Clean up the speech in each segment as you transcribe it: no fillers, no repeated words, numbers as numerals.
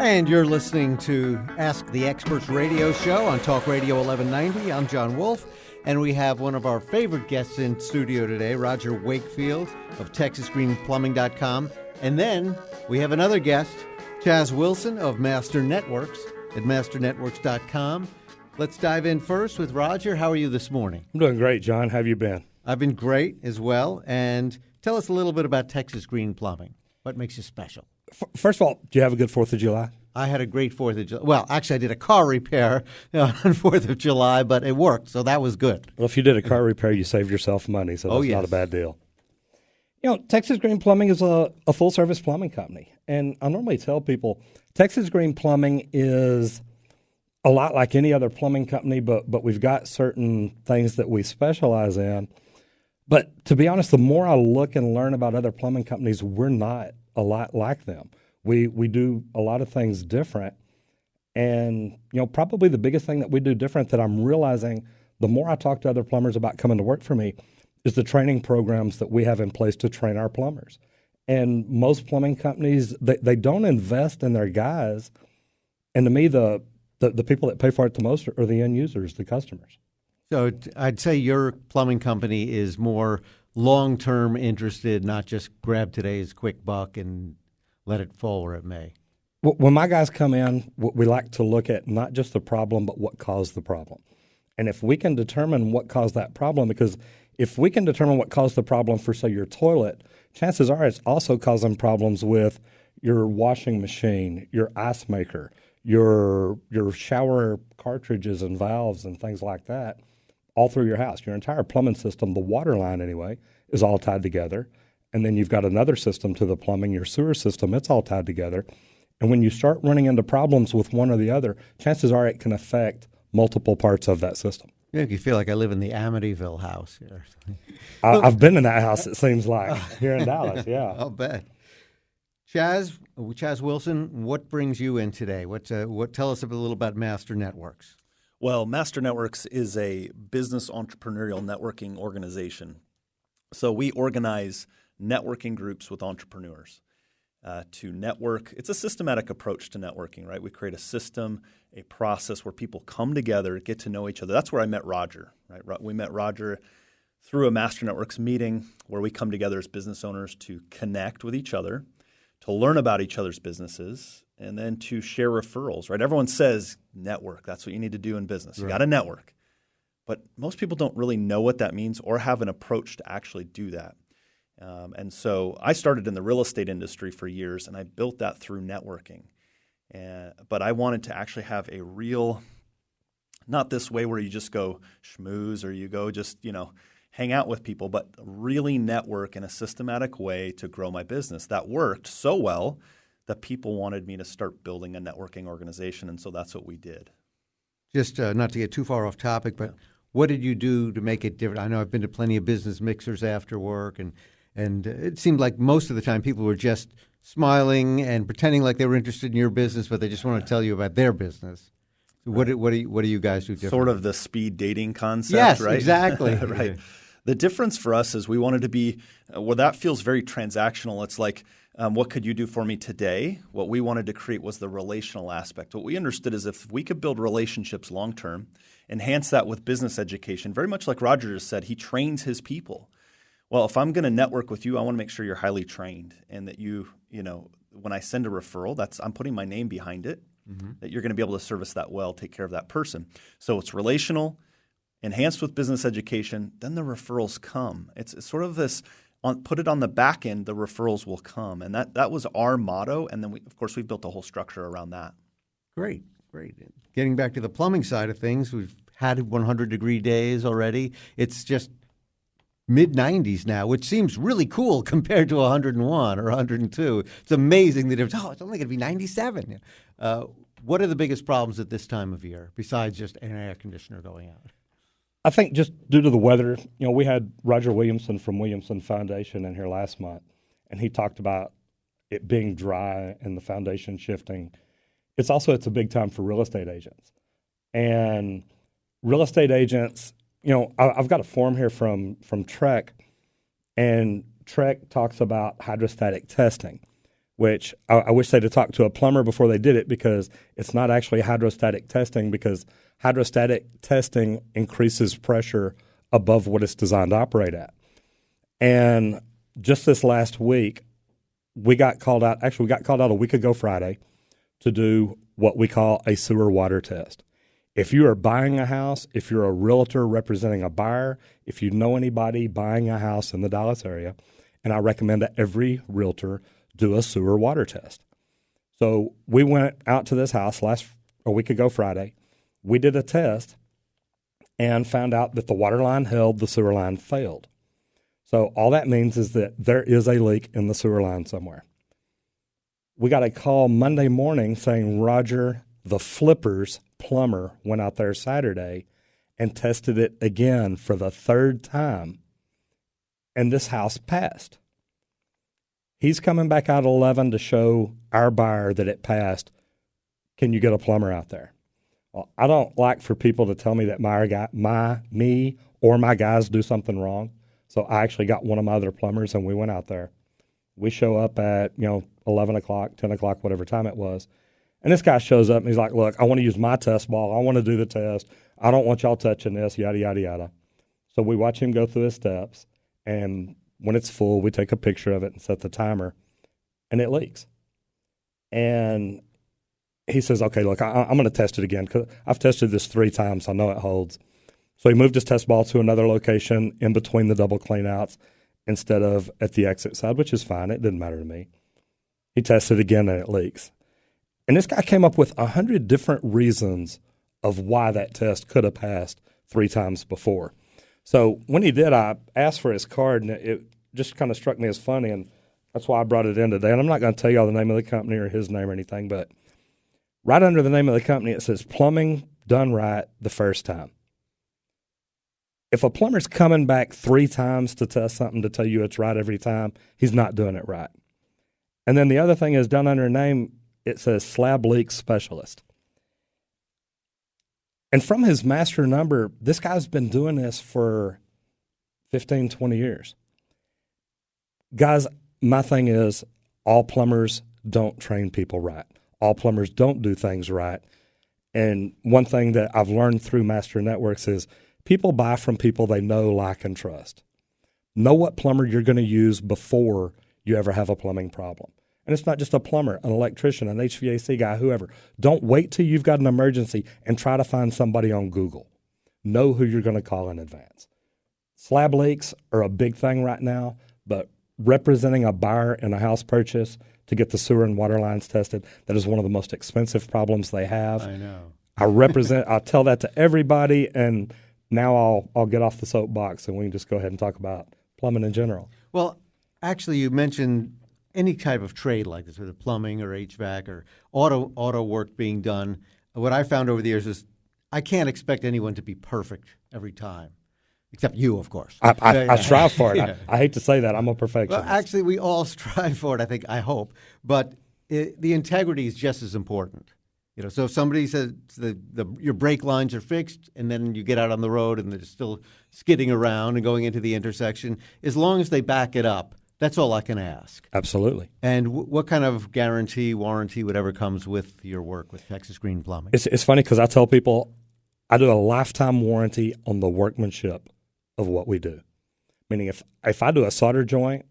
And you're listening to Ask the Experts radio show on Talk Radio 1190. I'm John Wolf, and we have one of our favorite guests in studio today, Roger Wakefield of TexasGreenPlumbing.com. And then we have another guest, Chaz Wilson of Master Networks at MasterNetworks.com. Let's dive in first with Roger. How are you this morning? I'm doing great, John. How have you been? I've been great as well. And tell us a little bit about Texas Green Plumbing. What makes you special? First of all, do you have a good 4th of July? I had a great 4th of July. Well, actually, I did a car repair on 4th of July, but it worked, so that was good. Well, if you did a car repair, you saved yourself money, so that's not a bad deal. You know, Texas Green Plumbing is a full-service plumbing company, and I normally tell people Texas Green Plumbing is a lot like any other plumbing company, but we've got certain things that we specialize in. But to be honest, the more I look and learn about other plumbing companies, we're not a lot like them. We do a lot of things different. And, you know, probably the biggest thing that we do different that I'm realizing the more I talk to other plumbers about coming to work for me is the training programs that we have in place to train our plumbers. And most plumbing companies, they don't invest in their guys. And to me, the people that pay for it the most are the end users, the customers. So I'd say your plumbing company is more long-term interested, not just grab today's quick buck and let it fall where it may. When my guys come in, we like to look at not just the problem, but what caused the problem. And if we can determine what caused that problem, because if we can determine what caused the problem for, say, your toilet, chances are it's also causing problems with your washing machine, your ice maker, your shower cartridges and valves and things like that, all through your house. Your entire plumbing system, the water line anyway, is all tied together. And then you've got another system to the plumbing, your sewer system, it's all tied together. And when you start running into problems with one or the other, chances are it can affect multiple parts of that system. You make me feel like I live in the Amityville house here. I've been in that house, it seems like, here in Dallas, yeah. I'll bet. Chaz Wilson, what brings you in today? Tell us a little about Master Networks. Well, Master Networks is a business entrepreneurial networking organization. So we organize networking groups with entrepreneurs to network. It's a systematic approach to networking, right? We create a system, a process where people come together, get to know each other. That's where I met Roger, right? We met Roger through a Master Networks meeting where we come together as business owners to connect with each other, to learn about each other's businesses, and then to share referrals, right? Everyone says network. That's what you need to do in business. You got to network. But most people don't really know what that means or have an approach to actually do that. And so I started in the real estate industry for years, and I built that through networking. But I wanted to actually have a real, not this way where you just go schmooze or you go just, hang out with people, but really network in a systematic way to grow my business. That worked so well that people wanted me to start building a networking organization, and so that's what we did. Just not to get too far off topic, but what did you do to make it different? I know I've been to plenty of business mixers after work, and it seemed like most of the time people were just smiling and pretending like they were interested in your business, but they just want to tell you about their business. So what do you guys do different? Sort of the speed dating concept, yes, right? Exactly. Right. The difference for us is we wanted to be that feels very transactional. It's like, what could you do for me today? What we wanted to create was the relational aspect. What we understood is if we could build relationships long-term, enhance that with business education, very much like Roger just said, he trains his people. Well, if I'm going to network with you, I want to make sure you're highly trained and that when I send a referral, I'm putting my name behind it, that you're going to be able to service that well, take care of that person. So it's relational, enhanced with business education, then the referrals come. It's sort of this, put it on the back end, the referrals will come. And that was our motto. And then, we built a whole structure around that. Great. Getting back to the plumbing side of things, we've had 100-degree days already. It's just mid-90s now, which seems really cool compared to 101 or 102. It's amazing that it's only going to be 97. What are the biggest problems at this time of year besides just an air conditioner going out? I think just due to the weather, we had Roger Williamson from Williamson Foundation in here last month, and he talked about it being dry and the foundation shifting. It's a big time for real estate agents. And real estate agents, I've got a form here from Trek, and Trek talks about hydrostatic testing, which I wish they'd have talked to a plumber before they did it, because it's not actually hydrostatic testing, because hydrostatic testing increases pressure above what it's designed to operate at. And just this last week, we got called out. Actually, we got called out a week ago Friday to do what we call a sewer water test. If you are buying a house, if you're a realtor representing a buyer, if you know anybody buying a house in the Dallas area, and I recommend that every realtor do a sewer water test. So we went out to this house a week ago Friday. We did a test and found out that the water line held, the sewer line failed. So all that means is that there is a leak in the sewer line somewhere. We got a call Monday morning saying Roger, the Flippers plumber, went out there Saturday and tested it again for the third time, and this house passed. He's coming back out at 11 to show our buyer that it passed. Can you get a plumber out there? Well, I don't like for people to tell me that me or my guys do something wrong. So I actually got one of my other plumbers, and we went out there. We show up at 11 o'clock, 10 o'clock, whatever time it was. And this guy shows up, and he's like, look, I want to use my test ball. I want to do the test. I don't want y'all touching this, yada, yada, yada. So we watch him go through his steps, and when it's full, we take a picture of it and set the timer, and it leaks. And he says, okay, look, I'm going to test it again, because I've tested this 3 times. So I know it holds. So he moved his test ball to another location in between the double cleanouts instead of at the exit side, which is fine. It didn't matter to me. He tested again, and it leaks. And this guy came up with 100 different reasons of why that test could have passed 3 times before. So when he did, I asked for his card, and it just kind of struck me as funny, and that's why I brought it in today. And I'm not going to tell you all the name of the company or his name or anything, but right under the name of the company, it says plumbing done right the first time. If a plumber's coming back 3 times to test something to tell you it's right every time, he's not doing it right. And then the other thing is, down under name, it says slab leak specialist. And from his master number, this guy's been doing this for 15, 20 years. Guys, my thing is, all plumbers don't train people right. All plumbers don't do things right. And one thing that I've learned through Master Networks is people buy from people they know, like, and trust. Know what plumber you're going to use before you ever have a plumbing problem. And it's not just a plumber, an electrician, an HVAC guy, whoever. Don't wait till you've got an emergency and try to find somebody on Google. Know who you're going to call in advance. Slab leaks are a big thing right now, but representing a buyer in a house purchase to get the sewer and water lines tested, that is one of the most expensive problems they have. I know. I tell that to everybody, and now I'll get off the soapbox and we can just go ahead and talk about plumbing in general. Well, actually, you mentioned any type of trade like this, whether plumbing or HVAC or auto work being done. What I found over the years is I can't expect anyone to be perfect every time, except you, of course. I strive for it. Yeah. I hate to say that. I'm a perfectionist. Well, actually, we all strive for it, I hope. But the integrity is just as important. So if somebody says your brake lines are fixed, and then you get out on the road and they're still skidding around and going into the intersection, as long as they back it up, that's all I can ask. Absolutely. And what kind of guarantee, warranty, whatever comes with your work with Texas Green Plumbing? It's funny because I tell people I do a lifetime warranty on the workmanship of what we do. Meaning if I do a solder joint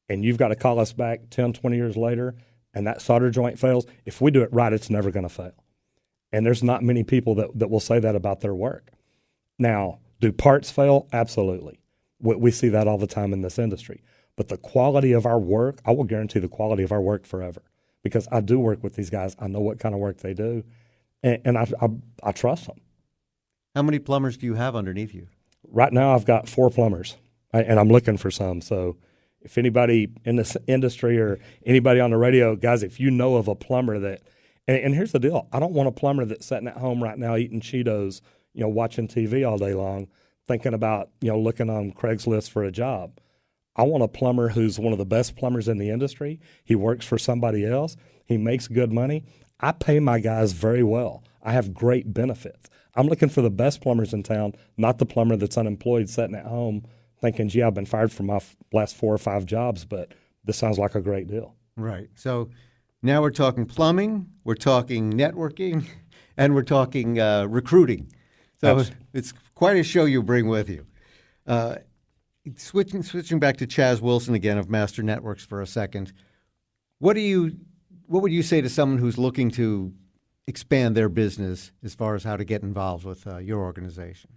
and you've got to call us back 10, 20 years later and that solder joint fails, if we do it right, it's never going to fail. And there's not many people that will say that about their work. Now, do parts fail? Absolutely. We see that all the time in this industry. But the quality of our work, I will guarantee the quality of our work forever, because I do work with these guys. I know what kind of work they do, and I trust them. How many plumbers do you have underneath you? Right now I've got 4 plumbers, and I'm looking for some. So if anybody in this industry or anybody on the radio, guys, if you know of a plumber that – and here's the deal. I don't want a plumber that's sitting at home right now eating Cheetos, watching TV all day long, thinking about, looking on Craigslist for a job. I want a plumber who's one of the best plumbers in the industry. He works for somebody else. He makes good money. I pay my guys very well. I have great benefits. I'm looking for the best plumbers in town, not the plumber that's unemployed sitting at home thinking, gee, I've been fired from my last 4 or 5 jobs, but this sounds like a great deal. Right. So now we're talking plumbing, we're talking networking, and we're talking recruiting. So it's quite a show you bring with you. Switching back to Chaz Wilson again of Master Networks for a second. What would you say to someone who's looking to expand their business as far as how to get involved with your organization?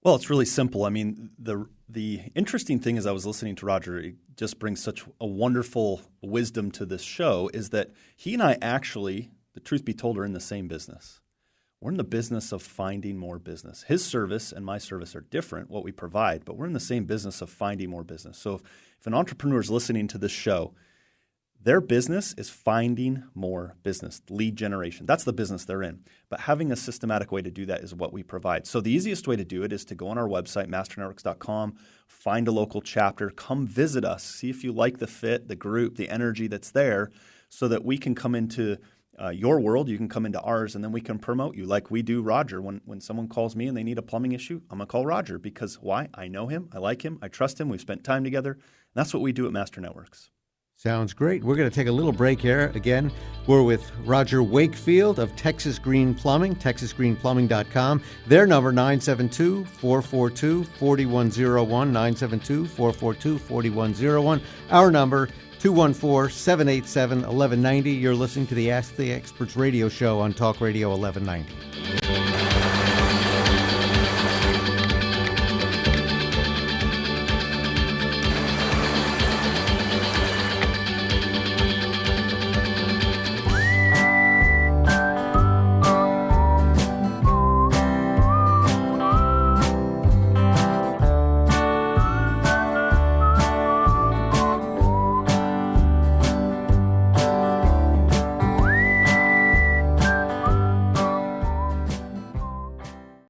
Well, it's really simple. I mean, the interesting thing as I was listening to Roger, it just brings such a wonderful wisdom to this show, is that he and I actually, the truth be told, are in the same business. We're in the business of finding more business. His service and my service are different, what we provide, but we're in the same business of finding more business. So if an entrepreneur is listening to this show, their business is finding more business, lead generation. That's the business they're in. But having a systematic way to do that is what we provide. So the easiest way to do it is to go on our website, masternetworks.com, find a local chapter, come visit us, see if you like the fit, the group, the energy that's there, so that we can come into your world, you can come into ours, and then we can promote you like we do Roger. When someone calls me and they need a plumbing issue, I'm going to call Roger because why? I know him, I like him, I trust him, we've spent time together. And that's what we do at Master Networks. Sounds great. We're going to take a little break here. Again, we're with Roger Wakefield of Texas Green Plumbing, texasgreenplumbing.com. Their number, 972-442-4101, 972-442-4101. Our number, 214-787-1190. You're listening to the Ask the Experts radio show on Talk Radio 1190.